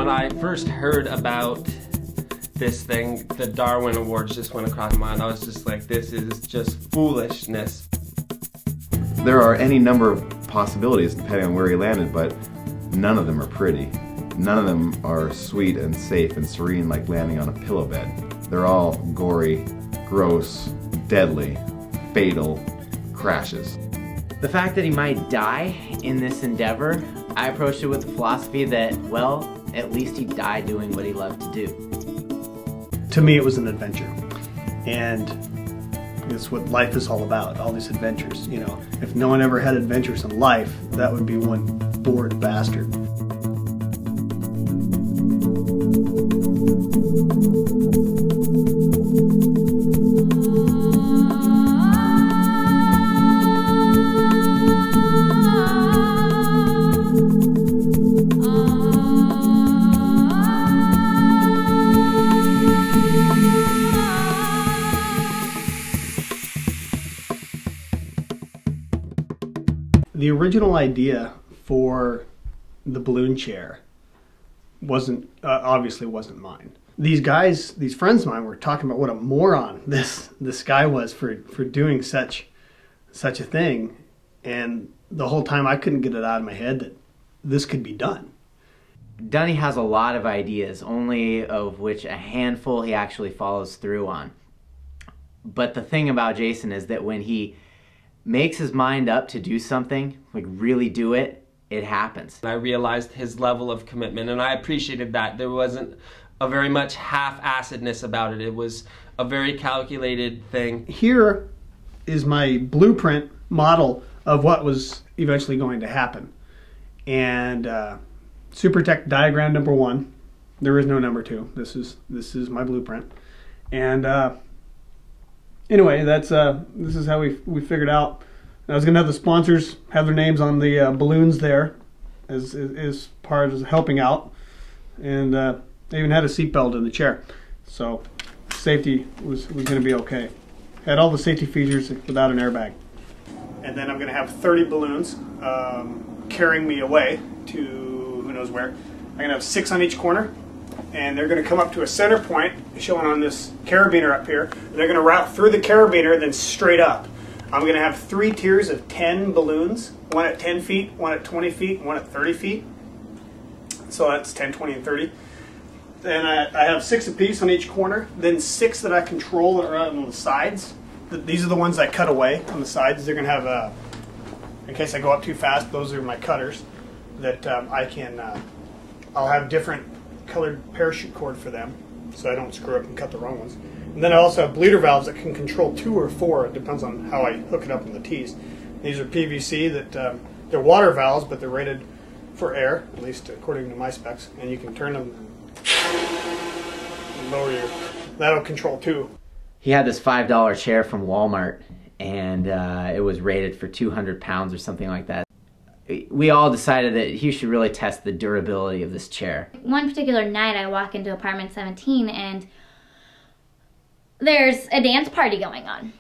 when I first heard about this thing, the Darwin Awards just went across my mind. I was just like, this is just foolishness. There are any number of possibilities depending on where he landed, but none of them are pretty. None of them are sweet and safe and serene like landing on a pillow bed. They're all gory, gross, deadly, fatal crashes. The fact that he might die in this endeavor, I approached it with the philosophy that, well, at least he died doing what he loved to do. To me, it was an adventure, and it's what life is all about, all these adventures. You know, if no one ever had adventures in life, that would be one bored bastard. The original idea for the balloon chair obviously wasn't mine. These guys, these friends of mine, were talking about what a moron this guy was for doing such a thing, and the whole time I couldn't get it out of my head that this could be done. Dunni has a lot of ideas, only of which a handful he actually follows through on. But the thing about Jaysen is that when he makes his mind up to do something, like really do it, it happens. I realized his level of commitment, and I appreciated that. There wasn't a very much half-assedness about it. It was a very calculated thing. Here is my blueprint model of what was eventually going to happen. And Super Tech diagram number 1. There is no number 2. This is my blueprint. And anyway, this is how we figured out. I was going to have the sponsors have their names on the balloons there as part of helping out. And they even had a seatbelt in the chair. So safety was going to be okay. Had all the safety features without an airbag. And then I'm going to have 30 balloons carrying me away to who knows where. I'm going to have 6 on each corner. And they're going to come up to a center point shown on this carabiner up here. They're going to route through the carabiner, then straight up. I'm going to have 3 tiers of 10 balloons, one at 10 feet, one at 20 feet, and one at 30 feet. So that's 10, 20, and 30. Then I have 6 apiece on each corner, then 6 that I control that are out on the sides. These are the ones I cut away on the sides. They're going to have, in case I go up too fast, those are my cutters that I'll have different colored parachute cord for them so I don't screw up and cut the wrong ones. And then I also have bleeder valves that can control 2 or 4. It depends on how I hook it up in the T's. These are PVC that they're water valves, but they're rated for air, at least according to my specs. And you can turn them and lower your. That'll control 2. He had this $5 chair from Walmart, and it was rated for 200 pounds or something like that. We all decided that he should really test the durability of this chair. One particular night I walk into apartment 17 and there's a dance party going on.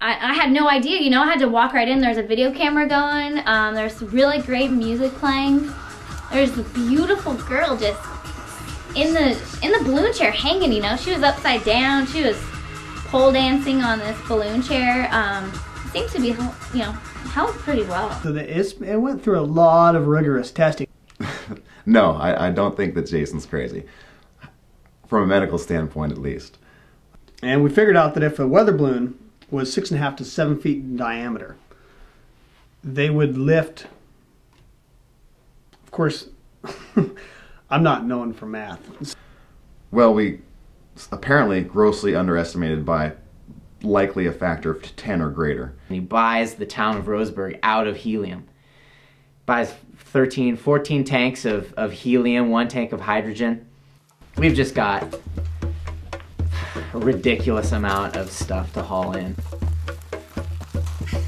I had no idea, you know, I had to walk right in. There's a video camera going, there's really great music playing. There's a beautiful girl just in the balloon chair hanging, you know. She was upside down, she was pole dancing on this balloon chair. Seems to be, you know, held pretty well. So it went through a lot of rigorous testing. No, I don't think that Jaysen's crazy. From a medical standpoint, at least. And we figured out that if a weather balloon was 6.5 to 7 feet in diameter, they would lift. Of course, I'm not known for math. Well, we apparently grossly underestimated by likely a factor of 10 or greater. He buys the town of Roseburg out of helium. Buys 13, 14 tanks of helium, 1 tank of hydrogen. We've just got a ridiculous amount of stuff to haul in.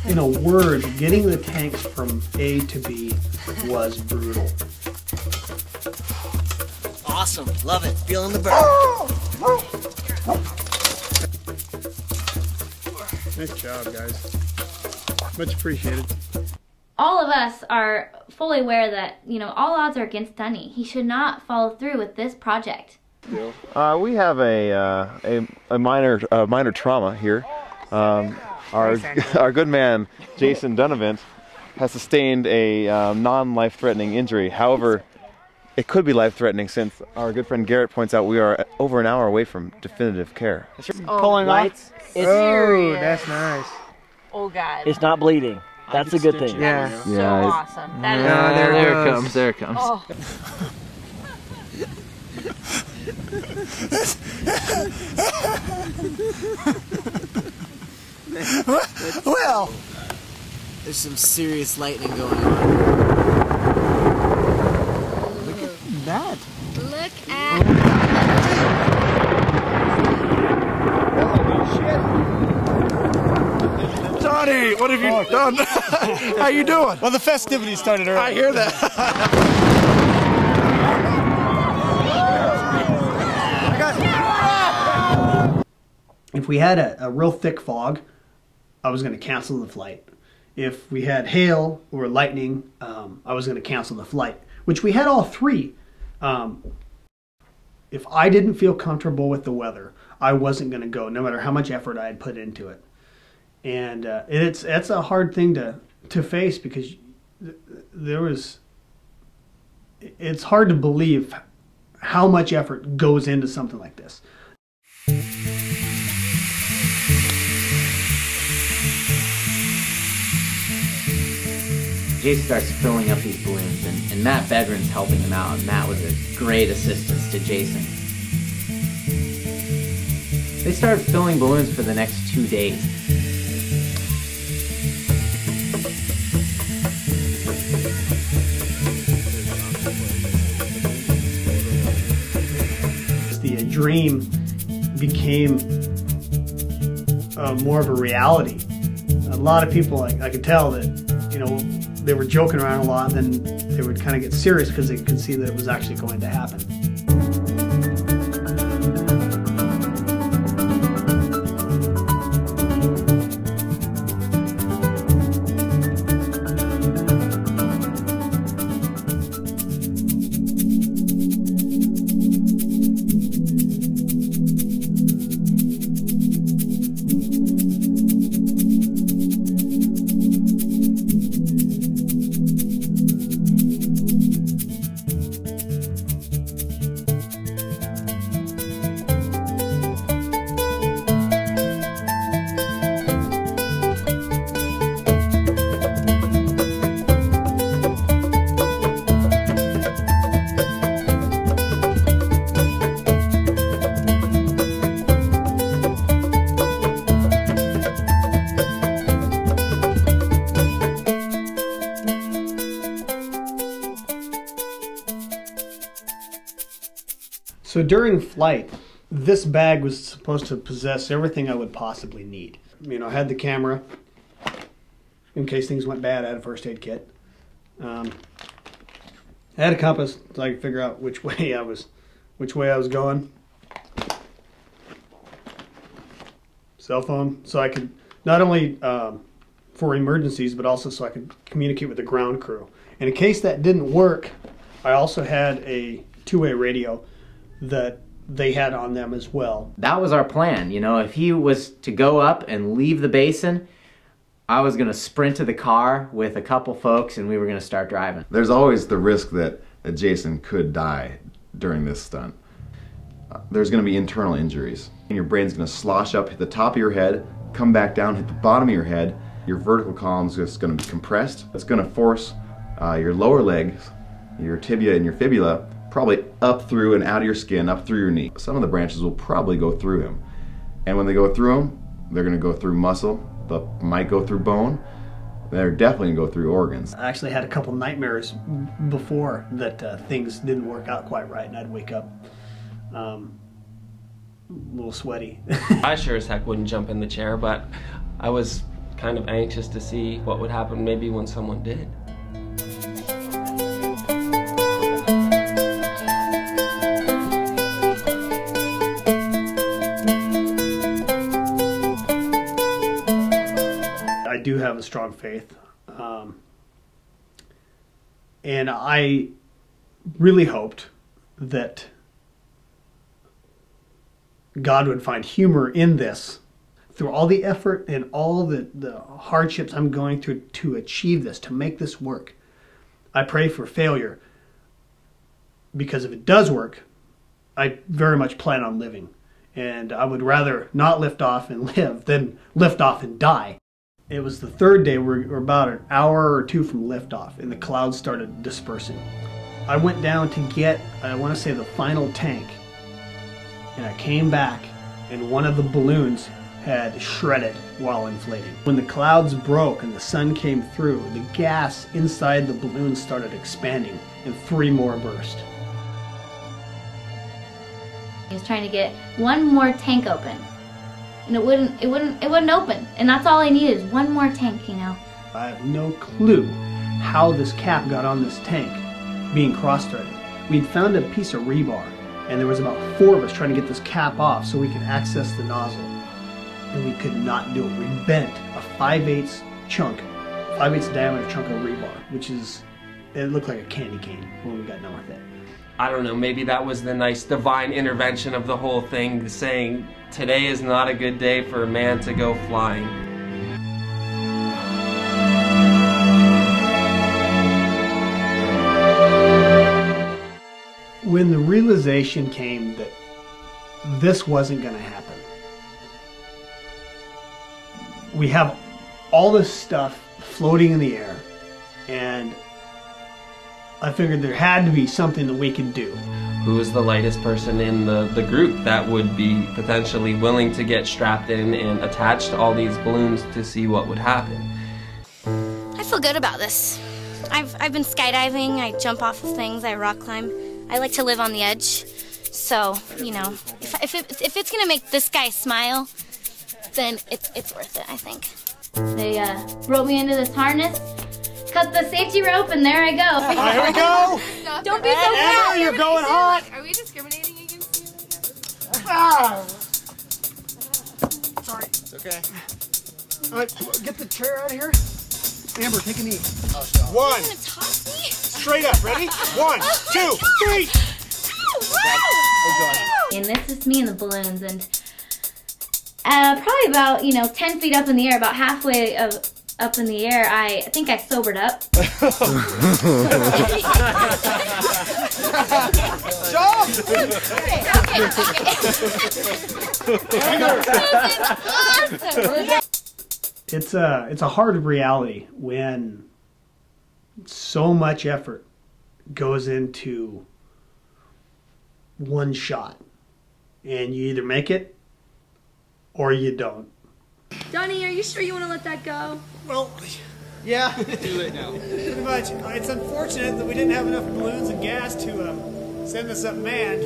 In a word, getting the tanks from A to B was brutal. Awesome, love it, feeling the burn. Nice job, guys. Much appreciated. All of us are fully aware that, you know, all odds are against Dunni. He should not follow through with this project. We have a minor trauma here. Our good man Jaysen Dunnavant has sustained a non-life-threatening injury. However, it could be life-threatening since our good friend Garrett points out we are over an hour away from definitive care. Pulling lights. Oh, that's nice. Oh God. It's not bleeding. That's a good thing. Yeah. So awesome. That is There it comes. There it comes. Oh. Well, there's some serious lightning going on. Look at that. Look at... Donnie, what have you done? How you doing? Well, the festivities started early. I hear that. If we had a real thick fog, I was going to cancel the flight. If we had hail or lightning, I was going to cancel the flight, which we had all three. If I didn't feel comfortable with the weather, I wasn't going to go, no matter how much effort I had put into it. And it's a hard thing to face, because it's hard to believe how much effort goes into something like this. Jay starts filling up these balloons, and Matt Bedrin's helping him out, and Matt was a great assistance to Jaysen. They started filling balloons for the next 2 days. The dream became more of a reality. A lot of people, I could tell that, you know, they were joking around a lot, then they would kind of get serious because they could see that it was actually going to happen. So during flight, this bag was supposed to possess everything I would possibly need. You know, I had the camera in case things went bad. I had a first aid kit. I had a compass so I could figure out which way I was going. Cell phone, so I could not only for emergencies, but also so I could communicate with the ground crew. And in case that didn't work, I also had a two-way radio that they had on them as well. That was our plan. You know, if he was to go up and leave the basin, I was going to sprint to the car with a couple folks and we were going to start driving. There's always the risk that Jaysen could die during this stunt. There's going to be internal injuries. And your brain's going to slosh up, hit the top of your head, come back down, hit the bottom of your head. Your vertical column's just going to be compressed. It's going to force your lower legs, your tibia and your fibula, probably up through and out of your skin, up through your knee. Some of the branches will probably go through him. And when they go through him, they're going to go through muscle, they might go through bone, they're definitely going to go through organs. I actually had a couple nightmares before that things didn't work out quite right, and I'd wake up a little sweaty. I sure as heck wouldn't jump in the chair, but I was kind of anxious to see what would happen maybe when someone did. I do have a strong faith. And I really hoped that God would find humor in this. Through all the effort and all the hardships I'm going through to achieve this, to make this work, I pray for failure. Because if it does work, I very much plan on living. And I would rather not lift off and live than lift off and die. It was the third day, we're about an hour or two from liftoff, and the clouds started dispersing. I went down to get, I want to say, the final tank. And I came back, and one of the balloons had shredded while inflating. When the clouds broke and the sun came through, the gas inside the balloon started expanding, and 3 more burst. He was trying to get one more tank open, and it wouldn't open. And that's all I needed, is one more tank, you know. I have no clue how this cap got on this tank being cross-threaded. We'd found a piece of rebar, and there was about 4 of us trying to get this cap off so we could access the nozzle. And we could not do it. We bent a 5/8 chunk, 5/8 diameter chunk of rebar, which is, it looked like a candy cane when we got done with it. I don't know, maybe that was the nice divine intervention of the whole thing, saying today is not a good day for a man to go flying. When the realization came that this wasn't going to happen, we have all this stuff floating in the air, and I figured there had to be something that we could do. Who is the lightest person in the group that would be potentially willing to get strapped in and attached to all these balloons to see what would happen? I feel good about this. I've been skydiving, I jump off of things, I rock climb. I like to live on the edge. So, you know, if it's gonna make this guy smile, then it's worth it, I think. They roped me into this harness, cut the safety rope, and there I go. Here we go. Don't be so bad. You're going hot. Are we discriminating against you? Ah. Sorry. It's okay. All right, get the chair out of here. Amber, take a knee. One. Straight up. Ready? 1, 2, 3. And this is me in the balloons, and probably about 10 feet up in the air, about halfway up in the air, I think I sobered up. It's a hard reality when so much effort goes into one shot, and you either make it or you don't. Dunni, are you sure you want to let that go? Well, yeah. Too late now. Pretty much. It's unfortunate that we didn't have enough balloons and gas to send this up manned.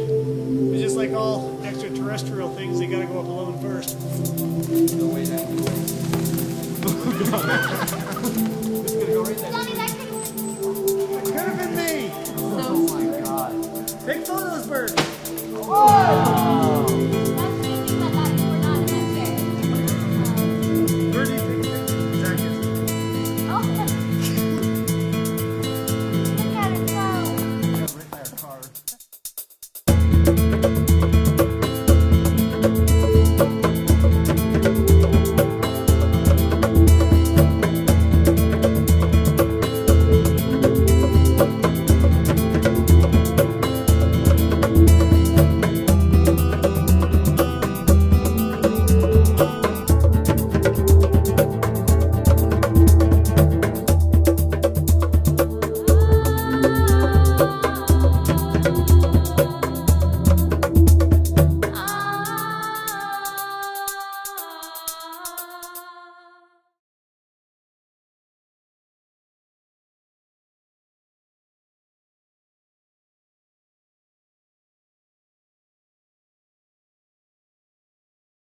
It's just like all extraterrestrial things, they gotta go up alone first. No way down. It's gonna go right there. Dunni, that could have been me. Oh my god. Take photos, bird.